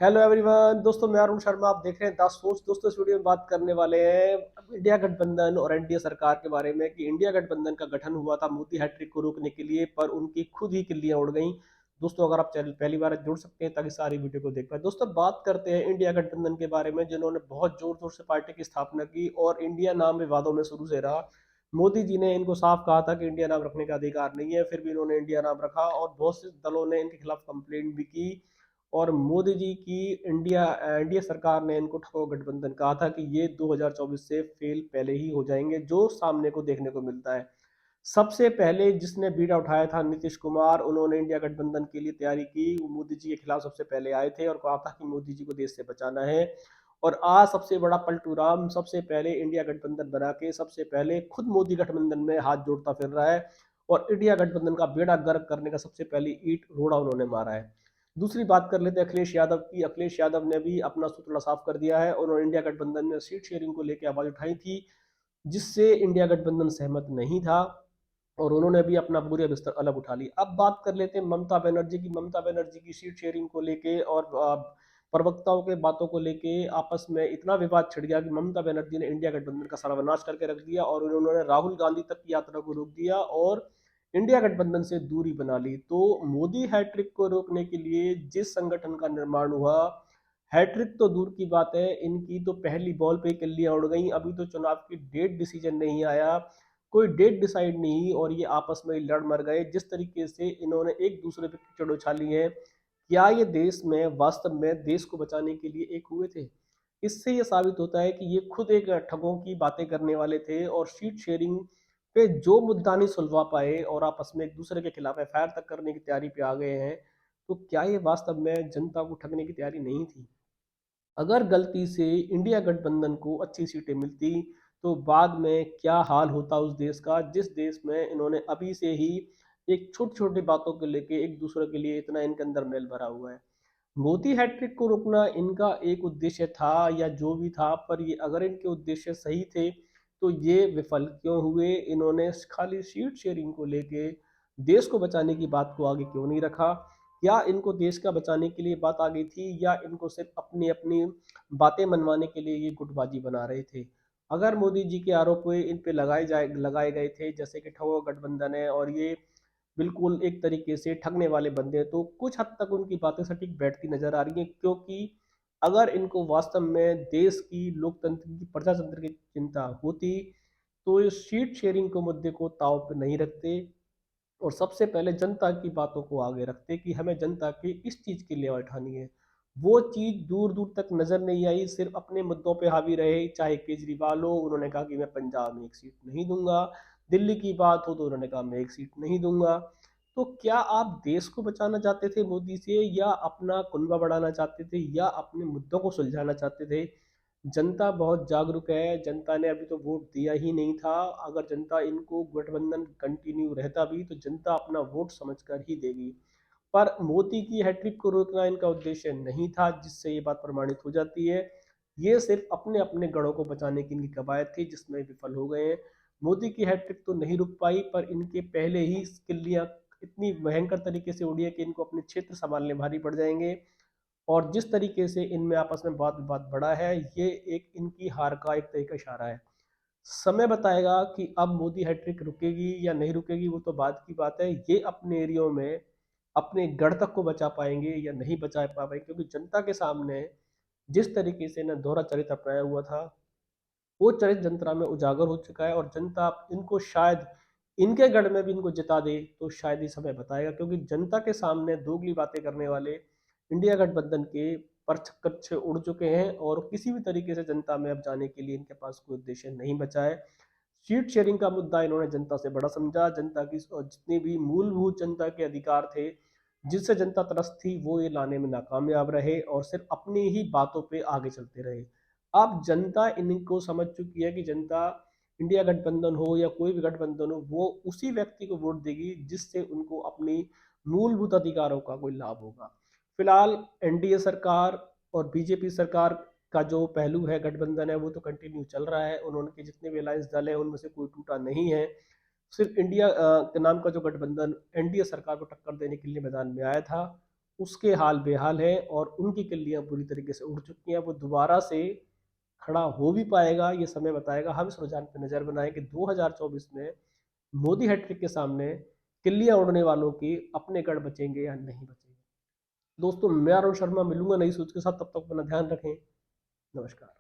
Hello everyone दोस्तों, मैं अरुण शर्मा। आप देख रहे हैं द सोर्स। दोस्तों, इस वीडियो में बात करने वाले हैं इंडिया गठबंधन और एनडीए सरकार के बारे में कि इंडिया गठबंधन का गठन हुआ था मोदी हैट्रिक को रोकने के लिए, पर उनकी खुद ही किल्लियां उड़ गईं। दोस्तों, अगर आप चैनल पहली बार जुड़ सकते हैं ताकि सारी वीडियो को देख पाए। दोस्तों, बात करते हैं इंडिया गठबंधन के बारे में, जिन्होंने बहुत जोर शोर से पार्टी की स्थापना की और इंडिया नाम विवादों में शुरू से रहा। मोदी जी ने इनको साफ कहा था कि इंडिया नाम रखने का अधिकार नहीं है, फिर भी इन्होंने इंडिया नाम रखा और बहुत से दलों ने इनके खिलाफ कंप्लेंट भी की। और मोदी जी की एनडीए सरकार ने इनको ठगो गठबंधन कहा था कि ये 2024 से फेल पहले ही हो जाएंगे, जो सामने को देखने को मिलता है। सबसे पहले जिसने बीड़ा उठाया था नीतीश कुमार। उन्होंने इंडिया गठबंधन के लिए तैयारी की, वो मोदी जी के खिलाफ सबसे पहले आए थे और कहा था कि मोदी जी को देश से बचाना है। और आज सबसे बड़ा पलटू राम सबसे पहले इंडिया गठबंधन बना के सबसे पहले खुद मोदी गठबंधन में हाथ जोड़ता फिर रहा है और इंडिया गठबंधन का बेड़ा गर्क करने का सबसे पहली ईंट रोड़ा उन्होंने मारा है। दूसरी बात कर लेते हैं अखिलेश यादव की। अखिलेश यादव ने भी अपना सूत्र साफ कर दिया है। उन्होंने इंडिया गठबंधन में सीट शेयरिंग को लेकर आवाज उठाई थी, जिससे इंडिया गठबंधन सहमत नहीं था और उन्होंने भी अपना पूरे बिस्तर अलग उठा ली। अब बात कर लेते हैं ममता बनर्जी की। ममता बनर्जी की सीट शेयरिंग को लेके और प्रवक्ताओं के बातों को लेके आपस में इतना विवाद छिड़ गया कि ममता बनर्जी ने इंडिया गठबंधन का सर्वनाश करके रख दिया और उन्होंने राहुल गांधी तक की यात्रा को रोक दिया और इंडिया गठबंधन से दूरी बना ली। तो मोदी हैट्रिक को रोकने के लिए जिस संगठन का निर्माण हुआ, हैट्रिक तो दूर की बात है, इनकी तो पहली बॉल पे किल्लियां उड़ गई। अभी तो चुनाव की डेट डिसीजन नहीं आया, कोई डेट डिसाइड नहीं और ये आपस में लड़ मर गए। जिस तरीके से इन्होंने एक दूसरे पे कीचड़ उछाली है, क्या ये देश में वास्तव में देश को बचाने के लिए एक हुए थे? इससे ये साबित होता है कि ये खुद एक ठगों की बातें करने वाले थे और सीट शेयरिंग पे जो मुद्दा नहीं सुलझा पाए और आपस में एक दूसरे के खिलाफ एफआईआर तक करने की तैयारी पे आ गए हैं। तो क्या ये वास्तव में जनता को ठगने की तैयारी नहीं थी? अगर गलती से इंडिया गठबंधन को अच्छी सीटें मिलती तो बाद में क्या हाल होता उस देश का, जिस देश में इन्होंने अभी से ही एक छोटी छोटी बातों को लेके एक दूसरे के लिए इतना इनके अंदर मेल भरा हुआ है। मोदी हैट्रिक को रोकना इनका एक उद्देश्य था या जो भी था, पर ये अगर इनके उद्देश्य सही थे तो ये विफल क्यों हुए? इन्होंने खाली सीट शेयरिंग को लेके देश को बचाने की बात को आगे क्यों नहीं रखा? या इनको देश का बचाने के लिए बात आ गई थी या इनको सिर्फ अपनी अपनी बातें मनवाने के लिए ये गुटबाजी बना रहे थे? अगर मोदी जी के आरोप इन पे लगाए गए थे जैसे कि ठगो गठबंधन है और ये बिल्कुल एक तरीके से ठगने वाले बंदे हैं, तो कुछ हद तक उनकी बातें सटीक बैठती नजर आ रही हैं। क्योंकि अगर इनको वास्तव में देश की लोकतंत्र की प्रजातंत्र की चिंता होती तो इस सीट शेयरिंग को मुद्दे को ताव पर नहीं रखते और सबसे पहले जनता की बातों को आगे रखते कि हमें जनता की इस चीज के लिए उठानी है। वो चीज दूर दूर तक नजर नहीं आई, सिर्फ अपने मुद्दों पे हावी रहे। चाहे केजरीवाल हो, उन्होंने कहा कि मैं पंजाब में एक सीट नहीं दूंगा। दिल्ली की बात हो तो उन्होंने कहा मैं एक सीट नहीं दूंगा। तो क्या आप देश को बचाना चाहते थे मोदी से या अपना कुनबा बढ़ाना चाहते थे या अपने मुद्दों को सुलझाना चाहते थे? जनता बहुत जागरूक है। जनता ने अभी तो वोट दिया ही नहीं था। अगर जनता इनको गठबंधन कंटिन्यू रहता भी तो जनता अपना वोट समझकर ही देगी। पर मोदी की हैट्रिक को रोकना इनका उद्देश्य नहीं था, जिससे ये बात प्रमाणित हो जाती है। ये सिर्फ अपने अपने गढ़ों को बचाने की इनकी कवायद थी, जिसमें विफल हो गए हैं। मोदी की हैट्रिक तो नहीं रुक पाई, पर इनके पहले ही किल्लियां इतनी भयंकर तरीके से उड़ी है कि इनको अपने क्षेत्र संभालने भारी पड़ जाएंगे। और जिस तरीके से इनमें आपस में वाद विवाद बढ़ा है, ये एक इनकी हार का एक तरीका इशारा है। समय बताएगा कि अब मोदी हैट्रिक रुकेगी या नहीं रुकेगी, वो तो बाद की बात है। ये अपने एरियो में अपने गढ़ तक को बचा पाएंगे या नहीं बचा पाएंगे, क्योंकि जनता के सामने जिस तरीके से न दोहरा चरित्र अपनाया हुआ था, वो चरित्र जनता में उजागर हो चुका है और जनता इनको शायद इनके गढ़ में भी इनको जिता दे तो शायद ही समय बताएगा। क्योंकि जनता के सामने दोगली बातें करने वाले इंडिया गठबंधन के परचक्कच उड़ चुके हैं और किसी भी तरीके से जनता में अब जाने के लिए इनके पास कोई उद्देश्य नहीं बचा है। सीट शेयरिंग का मुद्दा इन्होंने जनता से बड़ा समझा। जनता की जितने भी मूलभूत जनता के अधिकार थे जिससे जनता त्रस्त थी, वो ये लाने में नाकामयाब रहे और सिर्फ अपनी ही बातों पे आगे चलते रहे। अब जनता इनको समझ चुकी है कि जनता इंडिया गठबंधन हो या कोई भी गठबंधन हो, वो उसी व्यक्ति को वोट देगी जिससे उनको अपनी मूलभूत अधिकारों का कोई लाभ होगा। फिलहाल एनडीए सरकार और बीजेपी सरकार का जो पहलू है, गठबंधन है, वो तो कंटिन्यू चल रहा है। उन्होंने जितने भी अलायंस दल है उनमें से कोई टूटा नहीं है। सिर्फ इंडिया के नाम का जो गठबंधन एनडीए सरकार को टक्कर देने के लिए मैदान में आया था, उसके हाल बेहाल है और उनकी किल्लियां पूरी तरीके से उड़ चुकी हैं। वो दोबारा से खड़ा हो भी पाएगा ये समय बताएगा। हम इस रुझान पर नजर बनाएं कि 2024 में मोदी हैट्रिक के सामने किल्लियां उड़ने वालों की अपने गढ़ बचेंगे या नहीं बचेंगे। दोस्तों मैं अरुण शर्मा मिलूंगा नई सोच के साथ, तब तक अपना ध्यान रखें। नमस्कार।